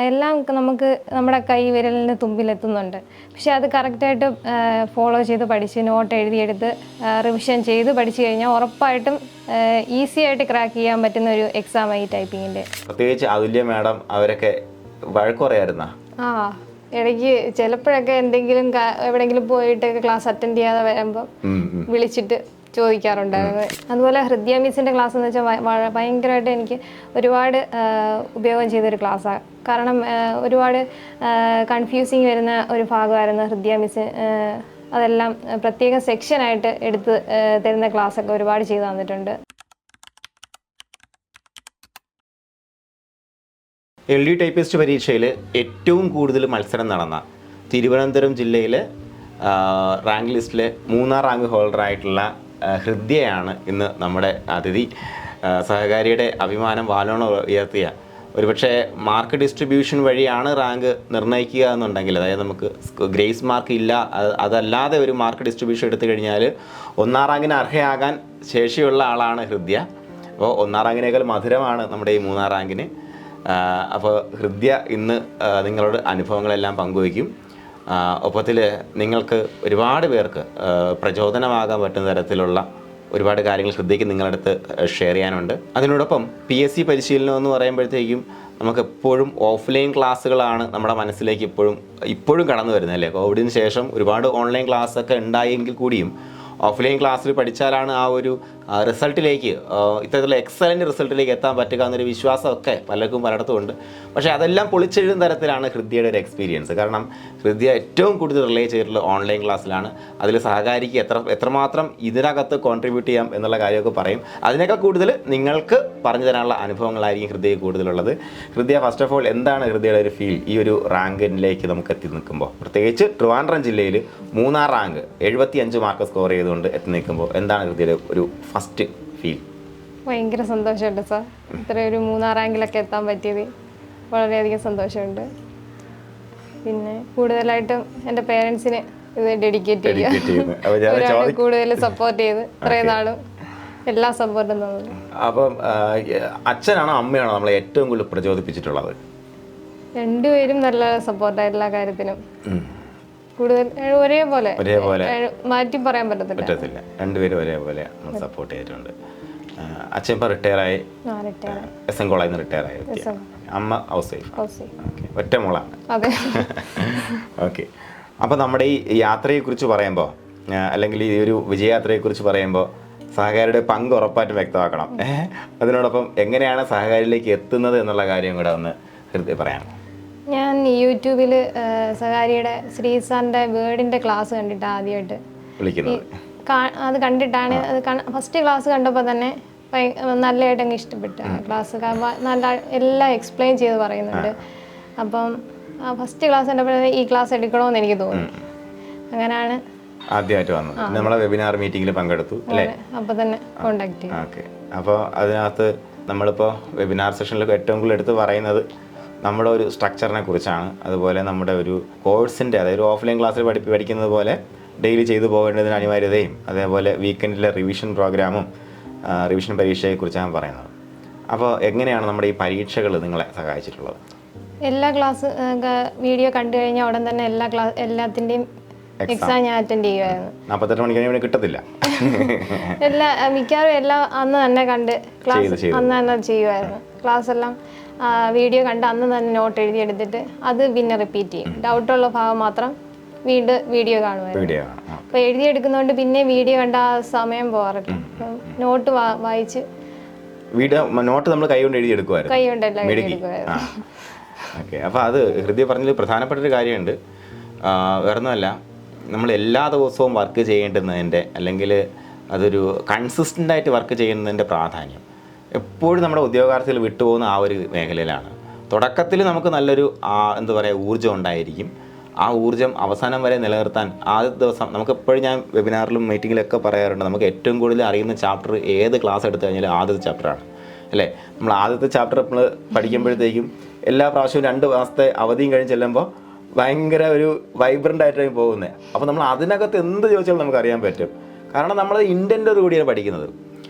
എല്ലാം നമുക്ക് നമ്മുടെ കൈ വിരലിന് തുമ്പിലെത്തുന്നുണ്ട്. പക്ഷെ അത് കറക്റ്റായിട്ട് ഫോളോ ചെയ്ത് പഠിച്ച് നോട്ട് എഴുതിയെടുത്ത് റിവിഷൻ ചെയ്ത് പഠിച്ചു കഴിഞ്ഞാൽ ഉറപ്പായിട്ടും ഈസി ആയിട്ട് ക്രാക്ക് ചെയ്യാൻ പറ്റുന്ന ഒരു എക്സാം ഈ ടൈപ്പിങ്ങിൻ്റെ. പ്രത്യേകിച്ച് അതുല്യ മാഡം അവരൊക്കെ വഴക്ക് പറയായിരുന്നാ? ഇടയ്ക്ക് ചിലപ്പോഴൊക്കെ എന്തെങ്കിലും എവിടെയെങ്കിലും പോയിട്ട് ക്ലാസ് അറ്റൻഡ് ചെയ്യാതെ വരുമ്പോൾ വിളിച്ചിട്ട് ചോദിക്കാറുണ്ടായിരുന്നു. അതുപോലെ ഹൃദ്യ മിസ്സിൻ്റെ ക്ലാസ് എന്ന് വെച്ചാൽ ഭയങ്കരമായിട്ട് എനിക്ക് ഒരുപാട് ഉപയോഗം ചെയ്തൊരു ക്ലാസ്സാണ്. കാരണം ഒരുപാട് കൺഫ്യൂസിങ് വരുന്ന ഒരു ഭാഗമായിരുന്നു ഹൃദ്യ മിസ്. അതെല്ലാം പ്രത്യേക സെക്ഷനായിട്ട് എടുത്ത് തരുന്ന ക്ലാസ്സൊക്കെ ഒരുപാട് ചെയ്തു തന്നിട്ടുണ്ട്. LD ടൈപ്പിസ്റ്റ് പരീക്ഷയിൽ ഏറ്റവും കൂടുതൽ മത്സരം നടന്ന തിരുവനന്തപുരം ജില്ലയിലെ റാങ്ക് ലിസ്റ്റിലെ 3-ാം റാങ്ക് ഹോൾഡറായിട്ടുള്ള ഹൃദ്യയാണ് ഇന്ന് നമ്മുടെ അതിഥി. സഹകാരിയുടെ അഭിമാനം വാലോണം ഉയർത്തിയ, ഒരുപക്ഷെ മാർക്ക് ഡിസ്ട്രിബ്യൂഷൻ വഴിയാണ് റാങ്ക് നിർണ്ണയിക്കുക എന്നുണ്ടെങ്കിൽ, അതായത് നമുക്ക് ഗ്രേസ് മാർക്ക് ഇല്ല, അതല്ലാതെ ഒരു മാർക്ക് ഡിസ്ട്രിബ്യൂഷൻ എടുത്തു കഴിഞ്ഞാൽ 1-ാം റാങ്കിന് അർഹയാകാൻ ശേഷിയുള്ള ആളാണ് ഹൃദ്യ. അപ്പോൾ 1-ാം റാങ്കിനേക്കാൾ മധുരമാണ് നമ്മുടെ ഈ 3-ാം റാങ്കിന്. അപ്പോൾ ഹൃദ്യ ഇന്ന് നിങ്ങളോട് അനുഭവങ്ങളെല്ലാം പങ്കുവയ്ക്കും. ഒപ്പത്തിൽ നിങ്ങൾക്ക് ഒരുപാട് പേർക്ക് പ്രചോദനമാകാൻ പറ്റുന്ന തരത്തിലുള്ള ഒരുപാട് കാര്യങ്ങൾ ഹൃദ്യയ്ക്ക് നിങ്ങളുടെ അടുത്ത് ഷെയർ ചെയ്യാനുണ്ട്. അതിനോടൊപ്പം PSC പരിശീലനം എന്ന് പറയുമ്പോഴത്തേക്കും നമുക്കെപ്പോഴും ഓഫ്ലൈൻ ക്ലാസ്സുകളാണ് നമ്മുടെ മനസ്സിലേക്ക് ഇപ്പോഴും കടന്നു വരുന്നത്, അല്ലേ? കോവിഡിന് ശേഷം ഒരുപാട് ഓൺലൈൻ ക്ലാസ്സൊക്കെ ഉണ്ടായെങ്കിൽ കൂടിയും ഓഫ്ലൈൻ ക്ലാസ്സിൽ പഠിച്ചാലാണ് ആ ഒരു റിസൾട്ടിലേക്ക്, ഇത്തരത്തിലുള്ള എക്സലൻ്റ് റിസൾട്ടിലേക്ക് എത്താൻ പറ്റുക എന്നൊരു വിശ്വാസമൊക്കെ പലർക്കും പലയിടത്തും ഉണ്ട്. പക്ഷേ അതെല്ലാം പൊളിച്ചെഴുതുന്ന തരത്തിലാണ് ഹൃദ്യയുടെ ഒരു എക്സ്പീരിയൻസ്. കാരണം ഹൃദ്യ ഏറ്റവും കൂടുതൽ റിലേ ചെയ്തിട്ടുള്ള ഓൺലൈൻ ക്ലാസ്സിലാണ്. അതിൽ സഹകാരിക്ക് എത്രമാത്രം ഇതിനകത്ത് കോൺട്രിബ്യൂട്ട് ചെയ്യാം എന്നുള്ള കാര്യമൊക്കെ പറയും. അതിനേക്കാൾ കൂടുതൽ നിങ്ങൾക്ക് പറഞ്ഞു തരാനുള്ള അനുഭവങ്ങളായിരിക്കും ഹൃദ്യയ്ക്ക് കൂടുതലുള്ളത്. ഹൃദ്യ, ഫസ്റ്റ് ഓഫ് ഓൾ എന്താണ് ഹൃദ്യയുടെ ഒരു ഫീൽ ഈ ഒരു റാങ്കിലേക്ക് നമുക്ക് എത്തി നിൽക്കുമ്പോൾ? പ്രത്യേകിച്ച് ട്രിവാൻഡ്രം ജില്ലയിൽ 3-ാം റാങ്ക് 75 മാർക്ക് സ്കോർ ചെയ്തുകൊണ്ട് എത്തി നിൽക്കുമ്പോൾ എന്താണ് ഹൃദ്യയുടെ ഒരു ഫസ്റ്റ് ഫീൽ? ഭയങ്കര സന്തോഷമുണ്ട് സാർ. ഇത്രയൊരു 3-ാം റാങ്കിലൊക്കെ എത്താൻ പറ്റിയത് വളരെയധികം സന്തോഷമുണ്ട്. പിന്നെ കൂടുതലായിട്ടും എൻ്റെ പേരൻസിന് ഇത് ഡെഡിക്കേറ്റ് ചെയ്യുക, കൂടുതൽ സപ്പോർട്ട് ചെയ്ത് ഇത്രയും നാളും എല്ലാ സപ്പോർട്ടും തന്നത്. അപ്പം അച്ഛനാണോ അമ്മയാണോ നമ്മളെ ഏറ്റവും കൂടുതൽ പ്രചോദിപ്പിച്ചിട്ടുള്ളത്? രണ്ടുപേരും നല്ല സപ്പോർട്ടാണ് എല്ലാ കാര്യത്തിനും. കൂടുതൽ ഒരേപോലെ മാറ്റി പറയാൻ പറ്റത്തില്ല. രണ്ടുപേരും ഒരേപോലെ സപ്പോർട്ട് ചെയ്തിട്ടുണ്ട്. അച്ഛൻ ഇപ്പോൾ റിട്ടയറായി, SN കോളേജിൽ നിന്ന് റിട്ടയറായി. അമ്മ ഹൗസ് വൈഫ്. ഒറ്റ മോളാണ്. ഓക്കെ. അപ്പോൾ നമ്മുടെ ഈ യാത്രയെക്കുറിച്ച് പറയുമ്പോൾ, അല്ലെങ്കിൽ ഈ ഒരു വിജയയാത്രയെക്കുറിച്ച് പറയുമ്പോൾ സഹകാരിയുടെ പങ്ക് ഉറപ്പായിട്ടും വ്യക്തമാക്കണം. അതിനോടൊപ്പം എങ്ങനെയാണ് സഹകാരിയിലേക്ക് എത്തുന്നത് എന്നുള്ള കാര്യം കൂടെ ഒന്ന് ഹൃദ്യ പറയാം. ഞാൻ യൂട്യൂബിൽ സഹകാരിയുടെ ശ്രീസാറിൻ്റെ വേർഡിൻ്റെ ക്ലാസ് കണ്ടിട്ടാണ് ആദ്യമായിട്ട് വിളിക്കുന്നത്. അത് കണ്ടിട്ടാണ്, അത് ഫസ്റ്റ് ക്ലാസ് കണ്ടപ്പോൾ തന്നെ നല്ലതായിട്ട് അങ്ങ് ഇഷ്ടപ്പെട്ടു ക്ലാസ്. നല്ല എല്ലാം എക്സ്പ്ലെയിൻ ചെയ്ത് പറയുന്നുണ്ട്. അപ്പം ഫസ്റ്റ് ക്ലാസ് കണ്ടപ്പോൾ ഈ ക്ലാസ് എടുക്കണമെന്ന് എനിക്ക് തോന്നി. അങ്ങനെയാണ് ആദ്യമായിട്ട് വന്നത്. നമ്മളെ വെബിനാർ മീറ്റിങ്ങിൽ പങ്കെടുത്തു അല്ലേ? അപ്പോൾ തന്നെ കോണ്ടാക്ട് ചെയ്തു. ഓക്കെ. അപ്പോൾ അതിനകത്ത് നമ്മളിപ്പോൾ വെബിനാർ സെഷനിൽ ഏറ്റവും കൂടുതൽ എടുത്ത് പറയുന്നത് നമ്മുടെ ഒരു സ്ട്രക്ചറിനെ കുറിച്ചാണ്. അതുപോലെ നമ്മുടെ ഒരു കോഴ്സിൻ്റെ, അതായത് ഓഫ്ലൈൻ ക്ലാസ്സിൽ പഠിക്കുന്നത് പോലെ ഡെയിലി ചെയ്തു പോകേണ്ടതിന് അനിവാര്യതയും, അതേപോലെ വീക്കെൻഡിലെ റിവിഷൻ പ്രോഗ്രാമും റിവിഷൻ പരീക്ഷയെക്കുറിച്ചാണ് പറയുന്നത്. അപ്പോൾ എങ്ങനെയാണ് നമ്മുടെ ഈ പരീക്ഷകൾ നിങ്ങളെ സഹായിച്ചിട്ടുള്ളത്? എല്ലാ ക്ലാസ് വീഡിയോ കണ്ടു കഴിഞ്ഞാൽ ഉടൻ തന്നെ എല്ലാത്തിൻ്റെയും എക്സാം ഞാൻ അറ്റൻഡ് ചെയ്യുമായിരുന്നു. 48 മണിക്കൂർ കിട്ടത്തില്ല. മിക്കവാറും എല്ലാം അന്ന് തന്നെ കണ്ട് ക്ലാസ് അന്ന് തന്നെ ചെയ്യുമായിരുന്നു. ക്ലാസ് എല്ലാം വീഡിയോ കണ്ട് അന്ന് തന്നെ നോട്ട് എഴുതിയെടുത്തിട്ട് അത് പിന്നെ റിപ്പീറ്റ് ചെയ്യും. ഡൗട്ടുള്ള ഭാഗം മാത്രം വീണ്ടും വീഡിയോ കാണുമായിരുന്നു. അപ്പോൾ എഴുതിയെടുക്കുന്നതുകൊണ്ട് പിന്നെ വീഡിയോ കണ്ട ആ സമയം പോകാറില്ല. നോട്ട് വായിച്ച് നോട്ട് നമ്മൾ കൈ കൊണ്ട് എഴുതിയെടുക്കുമായിരുന്നു. കൈ കൊണ്ടല്ല എഴുതിയെടുക്കുമായിരുന്നു. ഓക്കെ. അപ്പോൾ അത് ഹൃദ്യ പറഞ്ഞതിൽ പ്രധാനപ്പെട്ടൊരു കാര്യമുണ്ട്. വേറൊന്നുമല്ല, നമ്മൾ എല്ലാ ദിവസവും വർക്ക് ചെയ്യേണ്ടുന്നതിൻ്റെ, അല്ലെങ്കിൽ അതൊരു കൺസിസ്റ്റൻ്റായിട്ട് വർക്ക് ചെയ്യുന്നതിൻ്റെ പ്രാധാന്യം എപ്പോഴും നമ്മുടെ ഉദ്യോഗാർത്ഥികൾ വിട്ടുപോകുന്ന ആ ഒരു മേഖലയിലാണ്. തുടക്കത്തിൽ നമുക്ക് നല്ലൊരു എന്താ പറയുക ഊർജ്ജം ഉണ്ടായിരിക്കും. ആ ഊർജ്ജം അവസാനം വരെ നിലനിർത്താൻ ആദ്യത്തെ ദിവസം നമുക്ക് എപ്പോഴും, ഞാൻ വെബിനാറിലും മീറ്റിങ്ങിലൊക്കെ പറയാറുണ്ട്, നമുക്ക് ഏറ്റവും കൂടുതൽ അറിയുന്ന ചാപ്റ്റർ ഏത് ക്ലാസ് എടുത്തു കഴിഞ്ഞാൽ ആദ്യത്തെ ചാപ്റ്ററാണ്, അല്ലേ? നമ്മൾ ആദ്യത്തെ ചാപ്റ്റർ നമ്മൾ പഠിക്കുമ്പോഴത്തേക്കും എല്ലാ പ്രാവശ്യവും 2 മാസത്തെ അവധിയും കഴിഞ്ഞ് ചെല്ലുമ്പോൾ ഭയങ്കര ഒരു വൈബ്രൻ്റ് ആയിട്ടാണ് പോകുന്നത്. അപ്പോൾ നമ്മൾ അതിനകത്ത് എന്ത് ചോദിച്ചാലും നമുക്ക് അറിയാൻ പറ്റും. കാരണം നമ്മൾ ഇൻറ്റൻറ്റോട് കൂടിയാണ് പഠിക്കുന്നത്.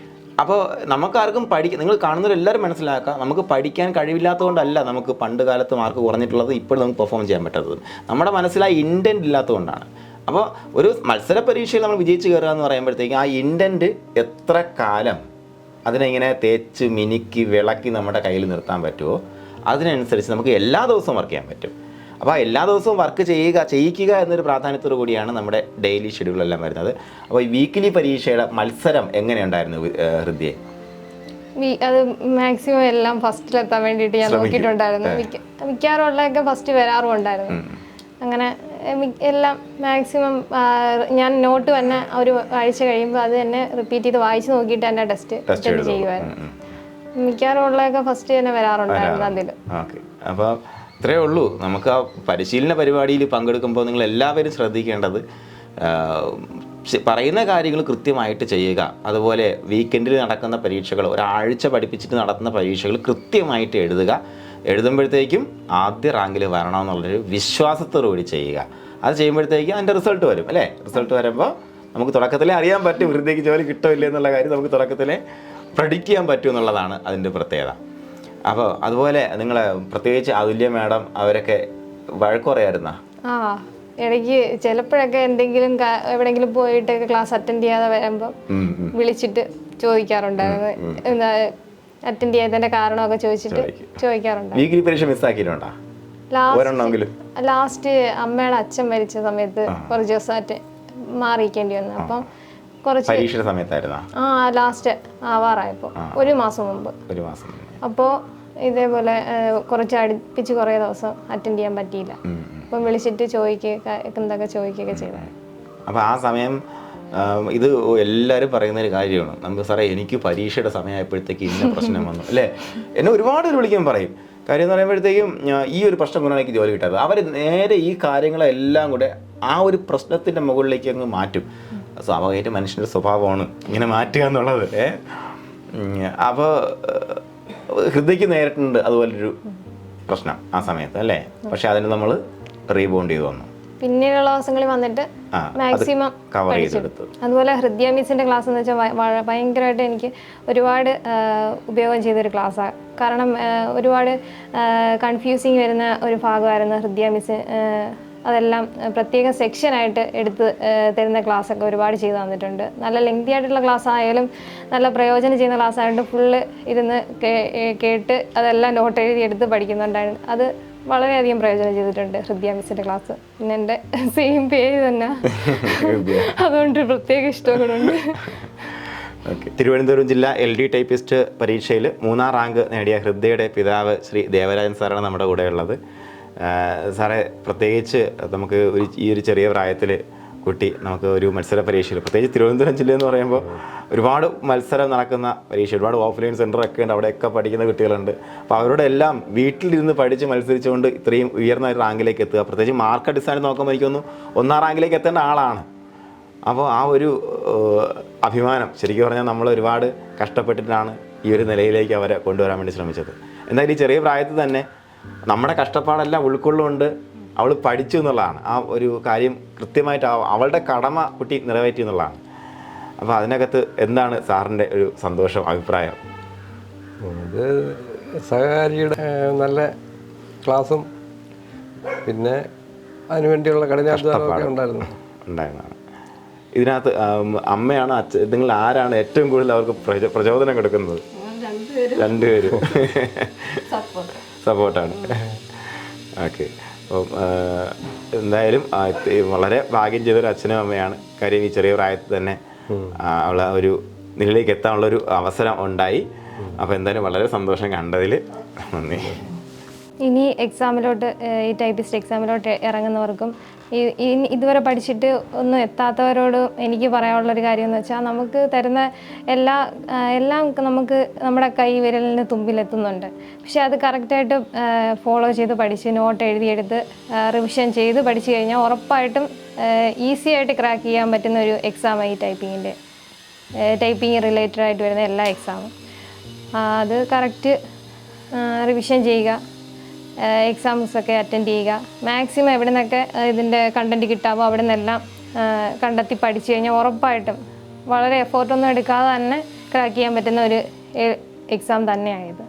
അപ്പോൾ നമുക്കാർക്കും നിങ്ങൾ കാണുന്നവരെല്ലാവരും മനസ്സിലാക്കുക, നമുക്ക് പഠിക്കാൻ കഴിവില്ലാത്തതുകൊണ്ടല്ല നമുക്ക് പണ്ട് കാലത്ത് മാർക്ക് കുറഞ്ഞിട്ടുള്ളത്, ഇപ്പോൾ നമുക്ക് പെർഫോം ചെയ്യാൻ പറ്റാത്തത് നമ്മുടെ മനസ്സിൽ ആ ഇൻറ്റൻറ്റ് ഇല്ലാത്തതുകൊണ്ടാണ്. അപ്പോൾ ഒരു മത്സര പരീക്ഷയിൽ നമ്മൾ വിജയിച്ച് കയറുക എന്ന് പറയുമ്പോഴത്തേക്കും ആ ഇൻറ്റൻറ്റ് എത്ര കാലം അതിനെങ്ങനെ തേച്ച് മിനുക്കി വിളക്കി നമ്മുടെ കയ്യിൽ നിർത്താൻ പറ്റുമോ അതിനനുസരിച്ച് നമുക്ക് എല്ലാ ദിവസവും വർക്ക് ചെയ്യാൻ പറ്റും. അപ്പോൾ എല്ലാ ദിവസവും വർക്ക് ചെയ്യിക്കുക എന്നൊരു പ്രാധാന്യത്തോടു കൂടിയാണ് നമ്മുടെ ഡെയിലി ഷെഡ്യൂളെല്ലാം വരുന്നത്. അപ്പോൾ ഈ വീക്കിലി പരീക്ഷയുടെ മത്സരം എങ്ങനെയുണ്ടായിരുന്നു ഹൃദ്യയെ? അത് മാക്സിമം എല്ലാം ഫസ്റ്റിലെത്താൻ വേണ്ടിയിട്ട് ഞാൻ നോക്കിയിട്ടുണ്ടായിരുന്നു. മിക്കവാറുള്ളതൊക്കെ ഫസ്റ്റ് വരാറും ഉണ്ടായിരുന്നു. അങ്ങനെ എല്ലാം മാക്സിമം ഞാൻ നോട്ട് തന്നെ ഒരു ആഴ്ച കഴിയുമ്പോൾ അത് തന്നെ റിപ്പീറ്റ് ചെയ്ത് വായിച്ച് നോക്കിയിട്ട് തന്നെ ടെസ്റ്റ് ചെയ്യുമായിരുന്നു. മിക്കവാറുള്ളതൊക്കെ ഫസ്റ്റ് തന്നെ വരാറുണ്ടായിരുന്നു അതിൽ. അപ്പോൾ ഇത്രയേ ഉള്ളൂ. നമുക്ക് ആ പരിശീലന പരിപാടിയിൽ പങ്കെടുക്കുമ്പോൾ നിങ്ങൾ എല്ലാവരും ശ്രദ്ധിക്കേണ്ടത് പറയുന്ന കാര്യങ്ങൾ കൃത്യമായിട്ട് ചെയ്യുക. അതുപോലെ വീക്കെൻഡിൽ നടക്കുന്ന പരീക്ഷകൾ, ഒരാഴ്ച പഠിപ്പിച്ചിട്ട് നടത്തുന്ന പരീക്ഷകൾ കൃത്യമായിട്ട് എഴുതുമ്പോഴത്തേക്കും ആദ്യ റാങ്കിൽ വരണമെന്നുള്ളൊരു വിശ്വാസത്തോടുകൂടി ചെയ്യുക. അത് ചെയ്യുമ്പോഴത്തേക്കും അതിൻ്റെ റിസൾട്ട് വരും അല്ലേ? റിസൾട്ട് വരുമ്പോൾ നമുക്ക് തുടക്കത്തിലേ അറിയാൻ പറ്റും ഹൃദയക്ക് ജോലി കിട്ടില്ല എന്നുള്ള കാര്യം നമുക്ക് തുടക്കത്തിലേ പ്രഡിക്റ്റ് ചെയ്യാൻ പറ്റും എന്നുള്ളതാണ് അതിൻ്റെ പ്രത്യേകത. അപ്പോൾ അതുപോലെ നിങ്ങൾ പ്രത്യേകിച്ച് അതുല്യ മാഡം അവരൊക്കെ വഴക്ക് പറയായിരുന്ന? ഇടയ്ക്ക് ചിലപ്പോഴൊക്കെ എന്തെങ്കിലും എവിടെയെങ്കിലും പോയിട്ട് ക്ലാസ് അറ്റൻഡ് ചെയ്യാതെ വരുമ്പോൾ വിളിച്ചിട്ട് ചോദിക്കാറുണ്ടായിരുന്നു. എന്താ അറ്റൻഡ് ചെയ്യാത്തതിന്റെ കാരണമൊക്കെ ചോദിക്കാറുണ്ട്. വീക്കിലി പരീക്ഷ മിസ്സാക്കിയിട്ടുണ്ടോ? ലാസ്റ്റ് അമ്മയുടെ അച്ഛൻ മരിച്ച സമയത്ത് കുറച്ച് ദിവസമായിട്ട് മാറിയിരിക്കേണ്ടി വന്നു. അപ്പം കുറച്ച് പരീക്ഷയുടെ സമയത്തായിരുന്നു. ലാസ്റ്റ് ആവാറായപ്പോ ഒരു മാസം മുമ്പ്. അപ്പോൾ ഇതേപോലെ കുറച്ച് അടുപ്പിച്ച് കുറേ ദിവസം അറ്റൻഡ് ചെയ്യാൻ പറ്റിയില്ല. അപ്പം വിളിച്ചിട്ട് എന്തൊക്കെ ചോദിക്കുകയൊക്കെ ചെയ്താൽ. അപ്പോൾ ആ സമയം ഇത് എല്ലാവരും പറയുന്നൊരു കാര്യമാണ്. നമുക്ക് സാറേ എനിക്ക് പരീക്ഷയുടെ സമയമായപ്പോഴത്തേക്ക് ഇന്ന പ്രശ്നം വന്നു അല്ലേ, എന്നെ ഒരുപാട് പേര് വിളിക്കാൻ പറയും. കാര്യം എന്ന് പറയുമ്പോഴത്തേക്കും ഈ ഒരു പ്രശ്നം കൊണ്ടാണ് എനിക്ക് ജോലി കിട്ടാത്തത്. അവർ നേരെ ഈ കാര്യങ്ങളെല്ലാം കൂടെ ആ ഒരു പ്രശ്നത്തിൻ്റെ മുകളിലേക്ക് അങ്ങ് മാറ്റും. സ്വാഭാവികമായിട്ട് മനുഷ്യൻ്റെ സ്വഭാവമാണ് ഇങ്ങനെ മാറ്റുക എന്നുള്ളത്. അപ്പോൾ ഹൃദയക്ക് നേരിട്ടുണ്ട് അതുപോലൊരു പ്രശ്നം ആ സമയത്ത് അല്ലേ. പക്ഷെ അതിന് നമ്മൾ റീബൗണ്ട് ചെയ്ത് വന്നു. പിന്നീടുള്ള ദിവസങ്ങളിൽ വന്നിട്ട് മാക്സിമം കവർ ചെയ്തെടുത്തു. അതുപോലെ ഹൃദ്യ മിസ്സിൻ്റെ ക്ലാസ് എന്ന് വെച്ചാൽ ഭയങ്കരമായിട്ട് എനിക്ക് ഒരുപാട് ഉപയോഗം ചെയ്തൊരു ക്ലാസ്സാണ്. കാരണം ഒരുപാട് കൺഫ്യൂസിങ് വരുന്ന ഒരു ഭാഗമായിരുന്നു ഹൃദ്യ മിസ്. അതെല്ലാം പ്രത്യേക സെക്ഷനായിട്ട് എടുത്ത് തരുന്ന ക്ലാസ്സൊക്കെ ഒരുപാട് ചെയ്തു തന്നിട്ടുണ്ട്. നല്ല ലെങ്തി ആയിട്ടുള്ള ക്ലാസ് ആയാലും നല്ല പ്രയോജനം ചെയ്യുന്ന ക്ലാസ് ആയിട്ട് ഫുള്ള് ഇരുന്ന് കേട്ട് അതെല്ലാം നോട്ട് എഴുതി എടുത്ത് പഠിക്കുന്നുണ്ടായിരുന്നു. അത് വളരെയധികം പ്രയോജനം ചെയ്തിട്ടുണ്ട് ഹൃദ്യ മിസ്സിൻ്റെ ക്ലാസ്. പിന്നെ എൻ്റെ സെയിം പേര് തന്നെ, അതുകൊണ്ട് പ്രത്യേക ഇഷ്ടം കൂടെ ഉണ്ട്. തിരുവനന്തപുരം ജില്ല LD ടൈപ്പിസ്റ്റ് പരീക്ഷയിൽ 3ാം റാങ്ക് നേടിയ ഹൃദ്യയുടെ പിതാവ് ശ്രീ ദേവരാജൻ സാറാണ് നമ്മുടെ കൂടെ ഉള്ളത്. സാറേ, പ്രത്യേകിച്ച് നമുക്ക് ഈ ഒരു ചെറിയ പ്രായത്തിൽ കുട്ടി നമുക്ക് ഒരു മത്സര പരീക്ഷയിൽ, പ്രത്യേകിച്ച് തിരുവനന്തപുരം ജില്ല എന്ന് പറയുമ്പോൾ ഒരുപാട് മത്സരം നടക്കുന്ന പരീക്ഷ, ഒരുപാട് ഓഫ്ലൈൻ സെൻ്ററൊക്കെ ഉണ്ട്, അവിടെയൊക്കെ പഠിക്കുന്ന കുട്ടികളുണ്ട്. അപ്പോൾ അവരോട് എല്ലാം വീട്ടിലിരുന്ന് പഠിച്ച് മത്സരിച്ചുകൊണ്ട് ഇത്രയും ഉയർന്ന ഒരു റാങ്കിലേക്ക് എത്തുക, പ്രത്യേകിച്ച് മാർക്ക് അടിസ്ഥാനം നോക്കുമ്പോൾ എനിക്കൊന്ന് 1ാം റാങ്കിലേക്ക് എത്തേണ്ട ആളാണ്. അപ്പോൾ ആ ഒരു അഭിമാനം ശരിക്കും പറഞ്ഞാൽ നമ്മൾ ഒരുപാട് കഷ്ടപ്പെട്ടിട്ടാണ് ഈ ഒരു നിലയിലേക്ക് അവരെ കൊണ്ടുവരാൻ വേണ്ടി ശ്രമിച്ചത്. എന്തായാലും ഈ ചെറിയ പ്രായത്തിൽ തന്നെ നമ്മുടെ കഷ്ടപ്പാടെല്ലാം ഉൾക്കൊള്ളുകൊണ്ട് അവൾ പഠിച്ചു എന്നുള്ളതാണ്. ആ ഒരു കാര്യം കൃത്യമായിട്ട് അവളുടെ കടമ കുട്ടി നിറവേറ്റി എന്നുള്ളതാണ്. അപ്പോൾ അതിനകത്ത് എന്താണ് സാറിൻ്റെ ഒരു സന്തോഷം, അഭിപ്രായം? അത് സഹകാരിയുടെ നല്ല ക്ലാസ്സും പിന്നെ അതിനുവേണ്ടിയുള്ള കഠിനാധ്വാനമൊക്കെ ഉണ്ടായിരുന്നതാണ്. ഇതിനകത്ത് അമ്മയാണ് നിങ്ങൾ ആരാണ് ഏറ്റവും കൂടുതൽ അവർക്ക് പ്രചോദനം കൊടുക്കുന്നത്? രണ്ടുപേരും സപ്പോർട്ടാണ്. ഓക്കെ. അപ്പം എന്തായാലും വളരെ ഭാഗ്യം ചെയ്തൊരു അച്ഛനും അമ്മയാണ്. കാര്യം ഈ ചെറിയ പ്രായത്തിൽ തന്നെ അവൾ ഒരു നിലയിലേക്ക് എത്താനുള്ളൊരു അവസരം ഉണ്ടായി. അപ്പോൾ എന്തായാലും വളരെ സന്തോഷം കണ്ടതിൽ. നന്ദി. ഇനി എക്സാമിലോട്ട്, ഈ ടൈപ്പിസ്റ്റ് എക്സാമിലോട്ട് ഇറങ്ങുന്നവർക്കും ഇതുവരെ പഠിച്ചിട്ട് ഒന്നും എത്താത്തവരോട് എനിക്ക് പറയാനുള്ളൊരു കാര്യം എന്ന് വെച്ചാൽ, നമുക്ക് തരുന്ന എല്ലാം നമുക്ക് നമ്മുടെ കൈ വിരലിന് തുമ്പിലെത്തുന്നുണ്ട്. പക്ഷെ അത് കറക്റ്റായിട്ട് ഫോളോ ചെയ്ത് പഠിച്ച് നോട്ട് എഴുതിയെടുത്ത് റിവിഷൻ ചെയ്ത് പഠിച്ചു കഴിഞ്ഞാൽ ഉറപ്പായിട്ടും ഈസി ആയിട്ട് ക്രാക്ക് ചെയ്യാൻ പറ്റുന്ന ഒരു എക്സാമാണ് ഈ ടൈപ്പിംഗ് റിലേറ്റഡ് ആയിട്ട് വരുന്ന എല്ലാ എക്സാമും. അത് കറക്റ്റ് റിവിഷൻ ചെയ്യുക, എക്സാംസൊക്കെ അറ്റൻഡ് ചെയ്യുക, മാക്സിമം എവിടെ നിന്നൊക്കെ ഇതിൻ്റെ കണ്ടൻറ്റ് കിട്ടാമോ അവിടെ നിന്നെല്ലാം കണ്ടെത്തി പഠിച്ചു കഴിഞ്ഞാൽ ഉറപ്പായിട്ടും വളരെ എഫേർട്ടൊന്നും എടുക്കാതെ തന്നെ ക്രാക്ക് ചെയ്യാൻ പറ്റുന്ന ഒരു എക്സാം തന്നെയായത്.